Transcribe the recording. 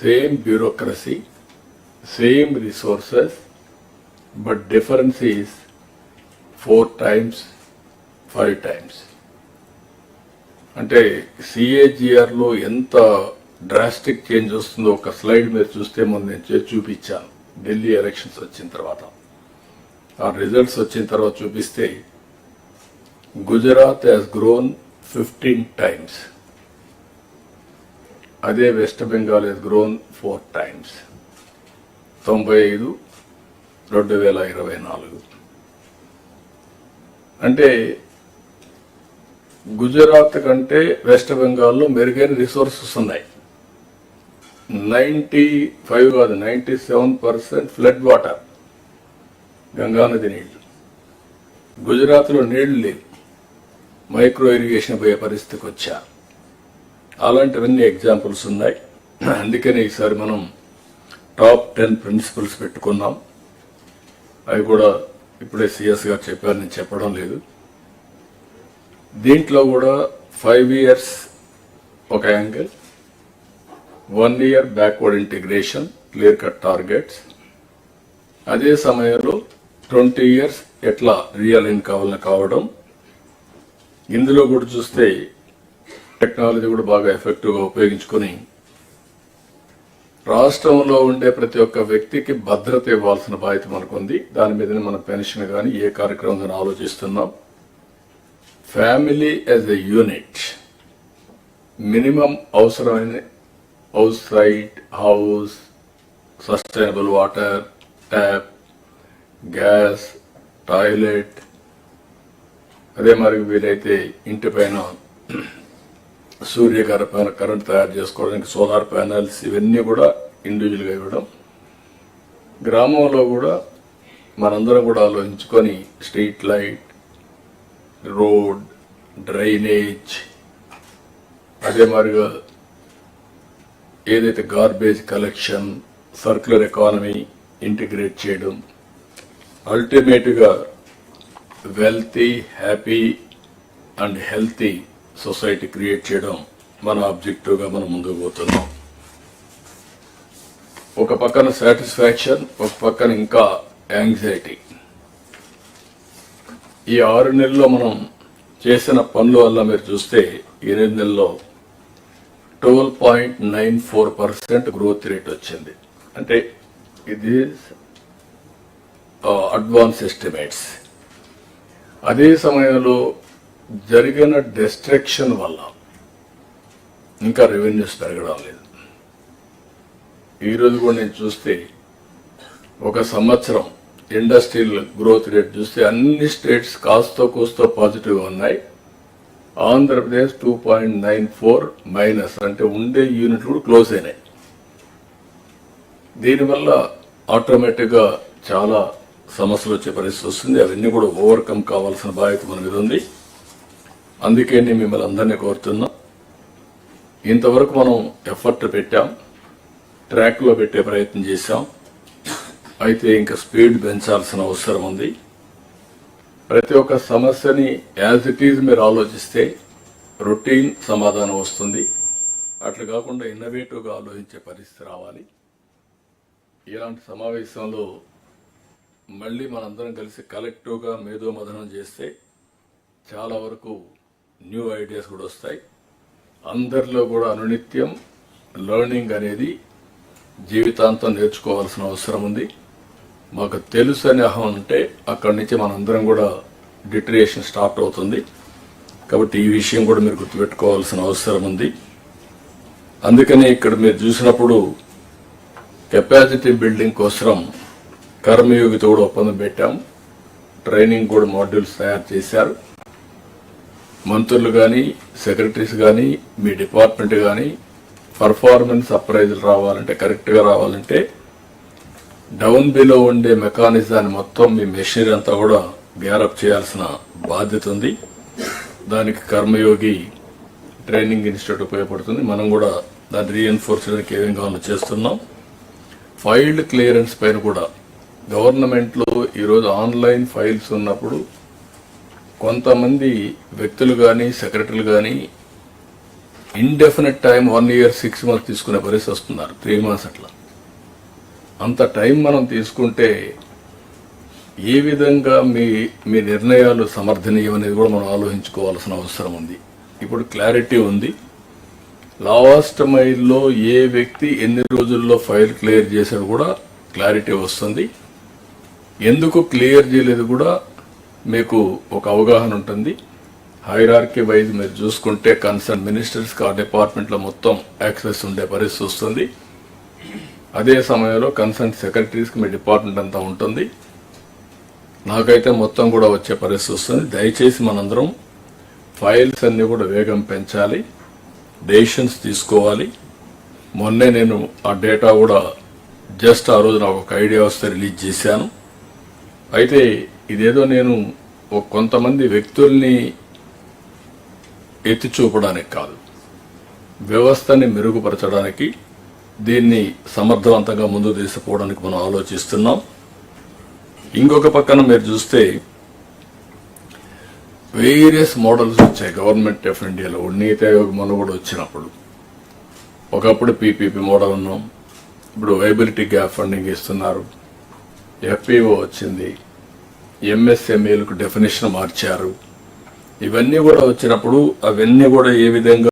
same bureaucracy, same resources, but difference is 4 times, 5 times. అంటే సిఏజిఆర్లో ఎంత drastic change వస్తుందో ఒక స్లైడ్ మీరు చూస్తే ముందు నేను చూపించాను. ఢిల్లీ ఎలక్షన్స్ వచ్చిన తర్వాత ఆ రిజల్ట్స్ వచ్చిన తర్వాత చూపిస్తే గుజరాత్ హ్యాస్ గ్రోన్ 15 times. అదే west Bengal has grown 4 times. 95, 2024. అంటే గుజరాత్ కంటే వెస్ట్ బెంగాల్లో మెరుగైన రిసోర్సెస్ ఉన్నాయి. 95 కాదు 97% ఫ్లడ్ వాటర్, గంగానది నీళ్లు. గుజరాత్లో నీళ్లు లేవు, మైక్రో ఇరిగేషన్ పోయే పరిస్థితికి వచ్చారు. అలాంటివన్నీ ఎగ్జాంపుల్స్ ఉన్నాయి. అందుకని ఈసారి మనం టాప్ 10 ప్రిన్సిపల్స్ పెట్టుకున్నాం. అవి కూడా ఇప్పుడే సిఎస్ గారు చెప్పారు, నేను చెప్పడం లేదు. దీంట్లో కూడా 5 years ఒక angle, 1 year backward integration, clear cut targets. అదే సమయంలో 20 years ఎట్లా రియల్ ఇన్కమ్ కావడం. ఇందులో కూడా చూస్తే టెక్నాలజీ కూడా బాగా ఎఫెక్టివ్గా ఉపయోగించుకొని రాష్ట్రంలో ఉండే ప్రతి ఒక్క వ్యక్తికి భద్రత ఇవ్వాల్సిన బాధ్యత మనకుంది. దాని మీదనే మన పెన్షన్ కానీ ఏ కార్యక్రమం కానీ ఆలోచిస్తున్నాం. Family as a unit, minimum అవసరమైన house site, house, sustainable water, tap, gas, toilet, అదే మరి వీలైతే ఇంటి పైన సూర్యగార పైన కరెంట్ తయారు చేసుకోవడానికి సోలార్ ప్యానల్స్, ఇవన్నీ కూడా ఇండివిజువల్గా ఇవ్వడం. గ్రామంలో కూడా మనందరం కూడా ఆలోచించుకొని స్ట్రీట్ లైట్, రోడ్, డ్రైనేజ్, అదే మరిగా ఏదైతే garbage collection, circular economy integrate చేయడం. అల్టిమేట్గా wealthy, happy and healthy society create చేయడం మన ఆబ్జెక్టివ్గా మనం ముందుకు పోతున్నాం. ఒక పక్కన సాటిస్ఫాక్షన్, ఒక పక్కన ఇంకా యాంగ్జైటీ. ఈ 6 నెలల్లో మనం చేసిన పనుల వల్ల మీరు చూస్తే 8 నెలల్లో 12.94% గ్రోత్ రేట్ వచ్చింది. అంటే ఇది అడ్వాన్స్ ఎస్టిమేట్స్. అదే సమయంలో జరిగిన డిస్ట్రక్షన్ వల్ల ఇంకా రెవెన్యూస్ పెరగడం లేదు. ఈరోజు కూడా నేను చూస్తే ఒక సంవత్సరం ఇండస్ట్రియల్ గ్రోత్ రేట్ చూస్తే అన్ని స్టేట్స్ కాస్తో కూస్తో పాజిటివ్గా ఉన్నాయి. ఆంధ్రప్రదేశ్ 2.94 మైనస్, అంటే ఉండే యూనిట్లు కూడా క్లోజ్ అయినాయి. దీనివల్ల ఆటోమేటిక్గా చాలా సమస్యలు వచ్చే పరిస్థితి వస్తుంది. అవన్నీ కూడా ఓవర్కమ్ కావాల్సిన బాధ్యత మన మీద ఉంది. అందుకే నేను మిమ్మల్ని అందరినీ కోరుతున్నా, ఇంతవరకు మనం ఎఫర్ట్ పెట్టాం, ట్రాక్లో పెట్టే ప్రయత్నం చేశాం. అయితే ఇంకా స్పీడ్ పెంచాల్సిన అవసరం ఉంది. ప్రతి ఒక్క సమస్యని యాజ్ ఇట్ ఈజ్ మీరు ఆలోచిస్తే రొటీన్ సమాధానం వస్తుంది. అట్లా కాకుండా ఇన్నోవేటివ్గా ఆలోచించే పరిస్థితి రావాలి. ఇలాంటి సమావేశంలో మళ్ళీ మనందరం కలిసి కలెక్టివ్గా మేధోమథనం చేస్తే చాలా వరకు న్యూ ఐడియాస్ కూడా వస్తాయి. అందరిలో కూడా అనునిత్యం లెర్నింగ్ అనేది జీవితాంతం నేర్చుకోవాల్సిన అవసరం ఉంది. మాకు తెలుసు అనే అహం ఉంటే అక్కడి నుంచి మనందరం కూడా డిటరేషన్ స్టార్ట్ అవుతుంది. కాబట్టి ఈ విషయం కూడా మీరు గుర్తుపెట్టుకోవాల్సిన అవసరం ఉంది. అందుకని ఇక్కడ మీరు చూసినప్పుడు కెపాసిటీ బిల్డింగ్ కోసం కర్మయోగితో కూడా ఒప్పందం పెట్టాం. ట్రైనింగ్ కూడా మాడ్యూల్స్ తయారు చేశారు. మంత్రులు కానీ, సెక్రటరీస్ కానీ, మీ డిపార్ట్మెంట్ కానీ పర్ఫార్మెన్స్ అప్రైజల్ రావాలంటే, కరెక్ట్గా రావాలంటే డౌన్ బిలో ఉండే మెకానిజాన్ని మొత్తం మీ మెషినరీ అంతా కూడా గ్యారప్ చేయాల్సిన బాధ్యత ఉంది. దానికి కర్మయోగి ట్రైనింగ్ ఇన్స్టిట్యూట్ ఉపయోగపడుతుంది. మనం కూడా దాన్ని రీఎన్ఫోర్స్ చేయడానికి ఏమేం కావాలో చేస్తున్నాం. ఫైల్డ్ క్లియరెన్స్ పైన కూడా గవర్నమెంట్లో ఈరోజు ఆన్లైన్ ఫైల్స్ ఉన్నప్పుడు కొంతమంది వ్యక్తులు కానీ, సెక్రటరీలు కానీ ఇండెఫినెట్ టైం 1 year 6 months తీసుకునే పరిస్థితి వస్తున్నారు, 3 months అట్లా. అంత టైం మనం తీసుకుంటే ఏ విధంగా మీ నిర్ణయాలు సమర్థనీయం అనేది కూడా మనం ఆలోచించుకోవాల్సిన అవసరం ఉంది. ఇప్పుడు క్లారిటీ ఉంది. లాస్ట్ మైల్లో ఏ వ్యక్తి ఎన్ని రోజుల్లో ఫైల్ క్లియర్ చేశాడు కూడా క్లారిటీ వస్తుంది. ఎందుకు క్లియర్ చేయలేదు కూడా మీకు ఒక అవగాహన ఉంటుంది. హైరార్కీ వైజ్ మీరు చూసుకుంటే కన్సర్న్ మినిస్టర్స్కి ఆ డిపార్ట్మెంట్లో మొత్తం యాక్సెస్ ఉండే పరిస్థితి వస్తుంది. అదే సమయంలో కన్సర్న్ సెక్రటరీస్కి మీ డిపార్ట్మెంట్ అంతా ఉంటుంది. నాకైతే మొత్తం కూడా వచ్చే పరిస్థితి వస్తుంది. దయచేసి మనందరం ఫైల్స్ అన్ని కూడా వేగం పెంచాలి, డెసిషన్స్ తీసుకోవాలి. మొన్నే నేను ఆ డేటా కూడా జస్ట్ ఆ రోజు నాకు ఒక ఐడియా వస్తే రిలీజ్ చేశాను. అయితే ఇదేదో నేను కొంతమంది వ్యక్తుల్ని ఎత్తి చూపడానికి కాదు, వ్యవస్థని మెరుగుపరచడానికి, దీన్ని సమర్థవంతంగా ముందుకు తీసుకుపోవడానికి మనం ఆలోచిస్తున్నాం. ఇంకొక పక్కన మీరు చూస్తే వేరియస్ మోడల్స్ వచ్చాయి గవర్నమెంట్ ఆఫ్ ఇండియాలో. నీతి ఆయోగ్ కూడా వచ్చినప్పుడు ఒకప్పుడు పీపీపీ మోడల్ ఉన్నాం, ఇప్పుడు వైబిలిటీ గ్యాప్ ఫండింగ్ ఇస్తున్నారు, ఎఫ్పిఓ వచ్చింది, ఎంఎస్ఎంఈలకు డెఫినేషన్ మార్చారు. ఇవన్నీ కూడా వచ్చినప్పుడు అవన్నీ కూడా ఏ విధంగా